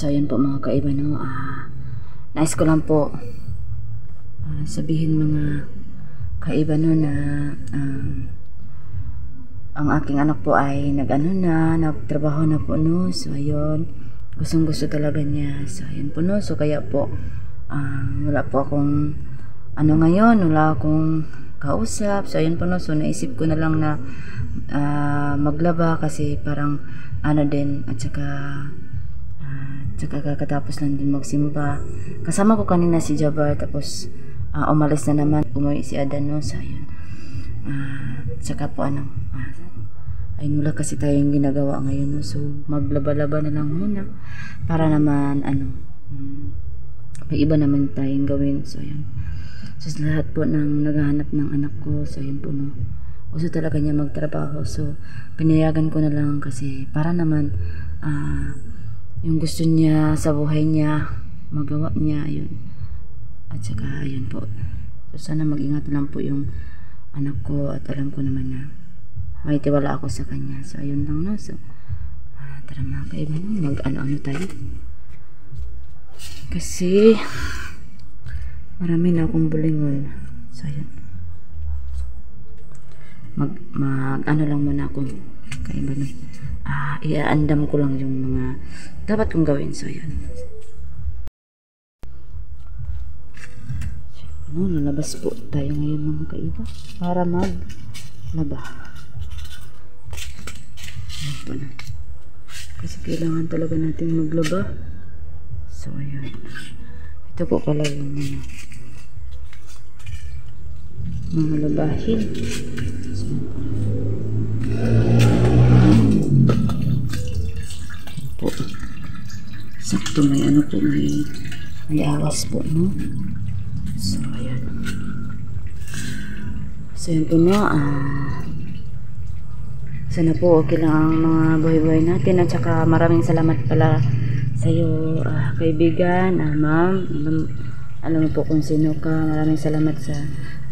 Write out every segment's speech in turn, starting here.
So yun po mga kaiba, no. Nais ko lang po sabihin mga kaiba, no, na ang aking anak po ay nagtrabaho na po, no. So ayun, gustong gusto talaga niya. So ayun po, no. So kaya po wala po akong ngayon, wala akong kausap. So ayun po, no. So naisip ko na lang na maglaba kasi parang din, at saka kakatapos lang din magsimba. Kasama ko kanina si Jabar, tapos umalis na naman, umuwi si Adan, no. So ayun, saka po ay wala kasi tayong ginagawa ngayon, no. So maglaba-laba na lang muna para naman may iba naman tayong gawin. So ayun, so lahat po ng naghahanap ng anak ko, so ayun po, no, gusto talaga niya magtrabaho. So pinayagan ko na lang kasi para naman yung gusto niya sa buhay niya magawa niya, yun. At saka ayun po, so sana mag-ingat lang po yung anak ko, at alam ko naman na may tiwala ako sa kanya. So ayun lang, no. So tara mga kaiba, no, mag-ano tayo kasi marami na akong bulingon. So ayun, mag-ano lang muna ako kaiba, no. Iaandam ko lang yung mga dapat kong gawin. So ayun, lalabas po tayo ngayon mga kaiba para maglaba. Ayun po na, kasi kailangan talaga natin maglaba. So ayun, ito po pala yung mga labahin. So, po, sakto may po, may awas po, no. So ayan, so yun po, no. Sana po okay lang ang mga buhay-buhay natin, at saka maraming salamat pala sa iyo, kaibigan, ma'am. Alam mo po kung sino ka. Maraming salamat sa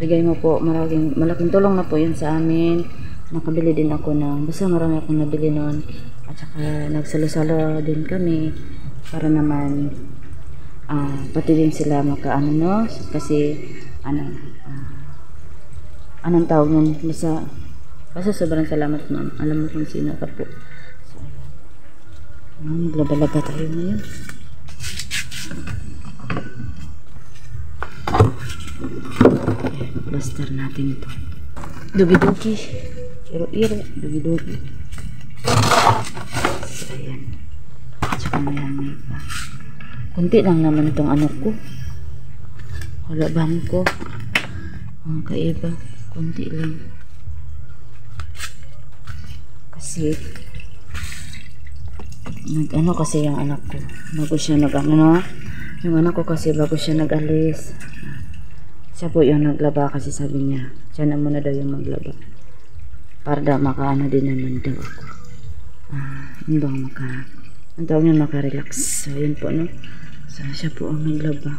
bigay mo po. Malaking tulong na po yun sa amin. Nakabili din ako basta marami akong nabili noon, at saka nagsalo-salo din kami para naman pati din sila makaano, no. Kasi anong tawag nun, basta sobrang salamat, ma'am. Alam mo kung sino ka po. So maglaba-laba tayo ngayon. Plaster natin ito. Dugi-dugi, iro-iro, dugi-dugi. So ayan, tsaka may pa kunti lang naman itong anak ko, halaban ko mga kaiba, kunti lang kasi kasi yung anak ko bago siya yung anak ko kasi bago siya nag-alis, siya po yung naglaba kasi sabi niya siya na muna daw yung maglaba para daw makaano din naman daw ako, yun bang ang tawag niya, maka-relax. So yun po, no. So siya po ang naglaba.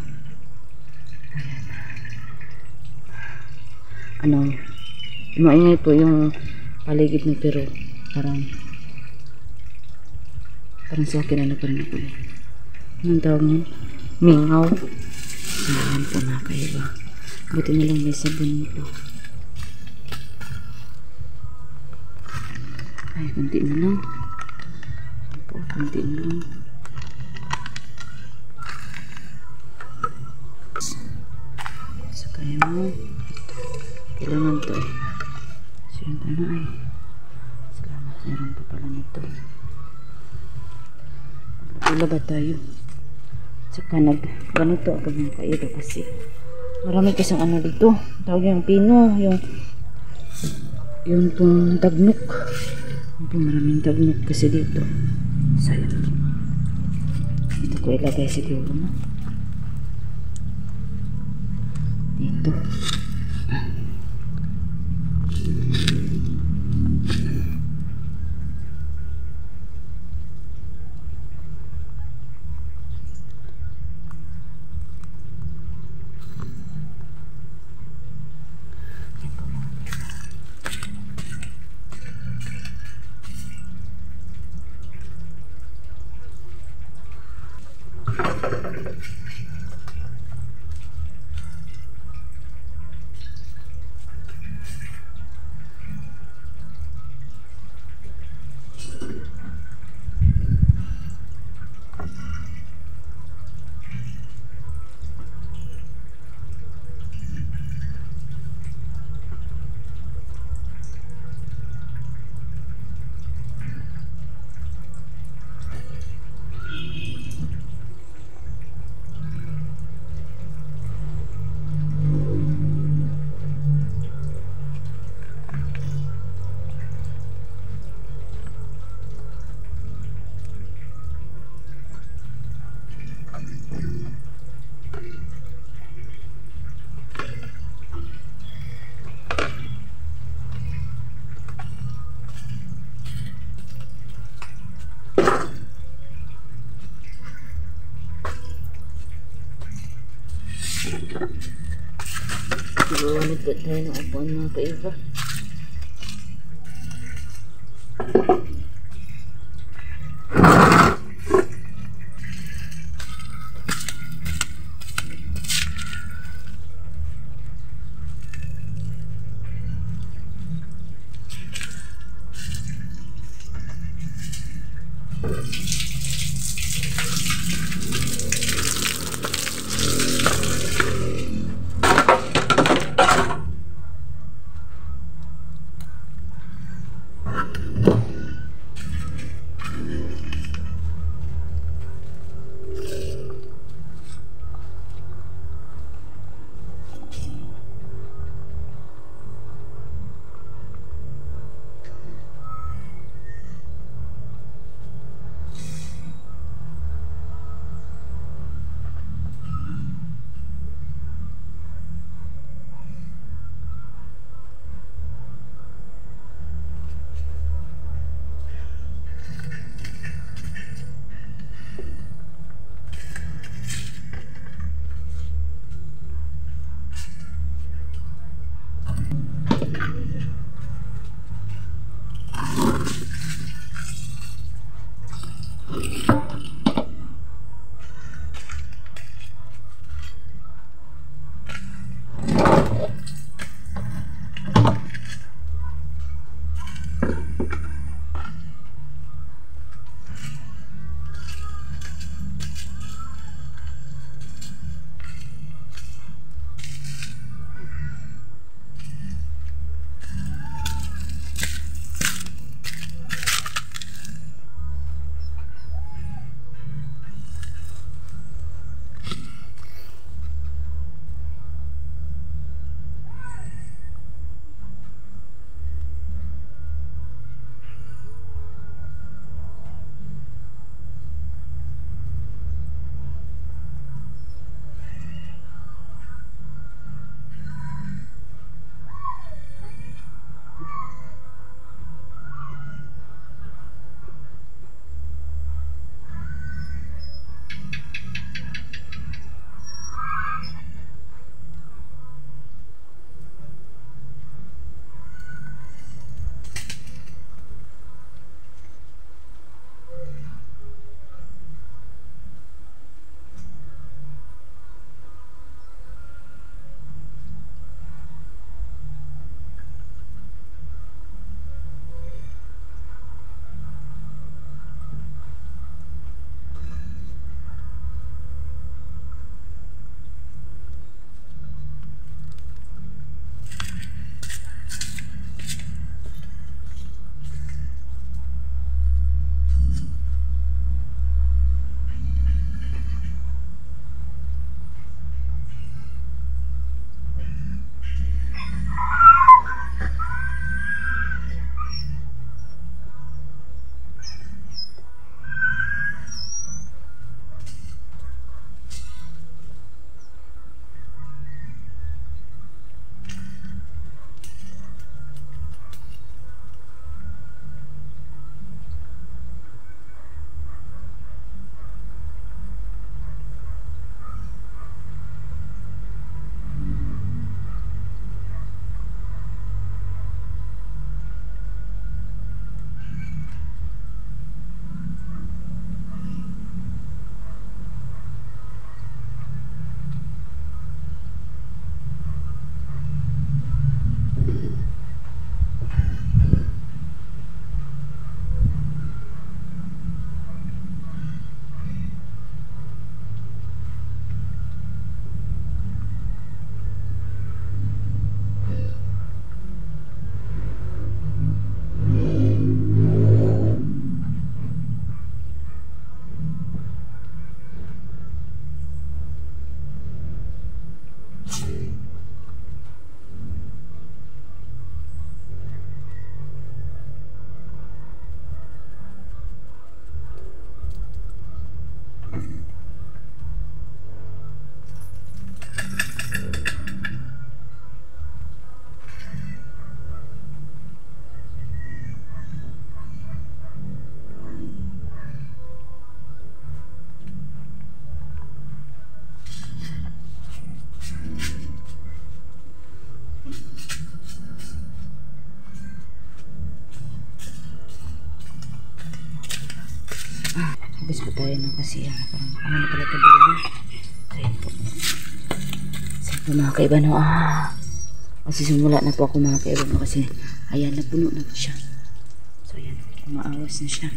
Ayan, maingay po yung paligid mo, pero parang sa akin pa rin ako. Anong tawag niya? Mingaw. So ayan po mga kaiba, buti na lang may sabon nito. Ay, kunti na lang po, kunti na lang. So kaya mo kailangan to so yun ay salamat, meron pa pala nito. Maglaba tayo, saka ganito pag nakaiba kasi marami kasang dito, tawag yung pino, yung pong tagnok. Maraming tagnok kasi dito. So yun, ito ko ilagay siguro, no? Dito Likod tayo ng upuan mga kaiba. tayo no, kasi parang ano na pala ito bilhin. Ayun po. So ito mga kaiba no, kasi simula na po ako mga kaiba no, kasi ayan, napuno na po siya. So ayan, umaawas na siya.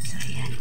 So ayan.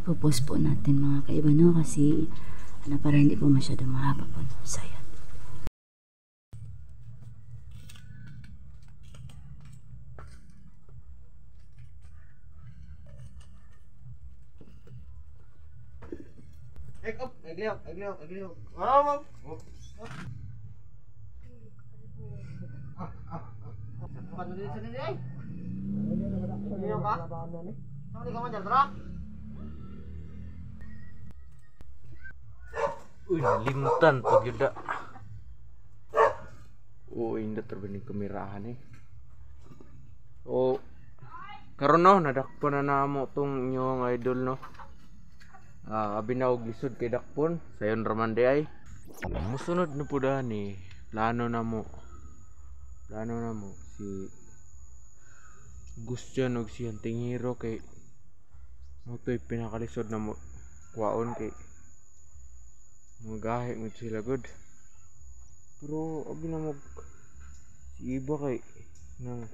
Ipopost po natin mga kaiba no, kasi para hindi po masyado mahaba po no. So, Eglihok. Mama. Bukan dulu sini ay. Eglihok ka? Saan di ka man dyan, tara? Uy, nalimtan pag yun da. Oo, hindi terbening kemirahan eh. So, karon no, nadakpo na namo tong inyong idol no. Abi na og lisod kay dakpon, sayon raman di ay. Musunod na po dani, plano na mo si Gustian og siyang tingiro kay mo to'y pinakalisod na mo kwaon kay magahe mo sila good. Pero abi na mo si iba kay nang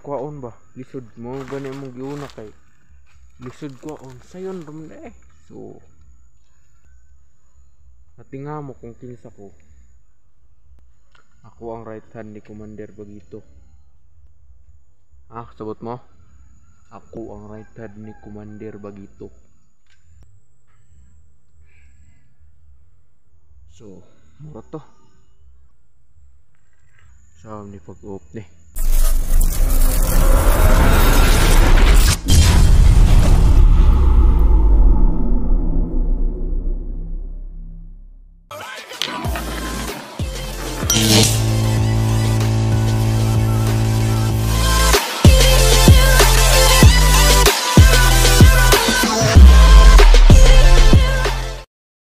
kwaon ba lisod mo gani mo giuna kay lisod kwaon sayon raman eh. So natinga mo kung kinsa ko. Ako ang right hand ni Commander Bagito. Sabot mo? Ako ang right hand ni Commander Bagito. So, mura to. Sa ni pag-oop ni.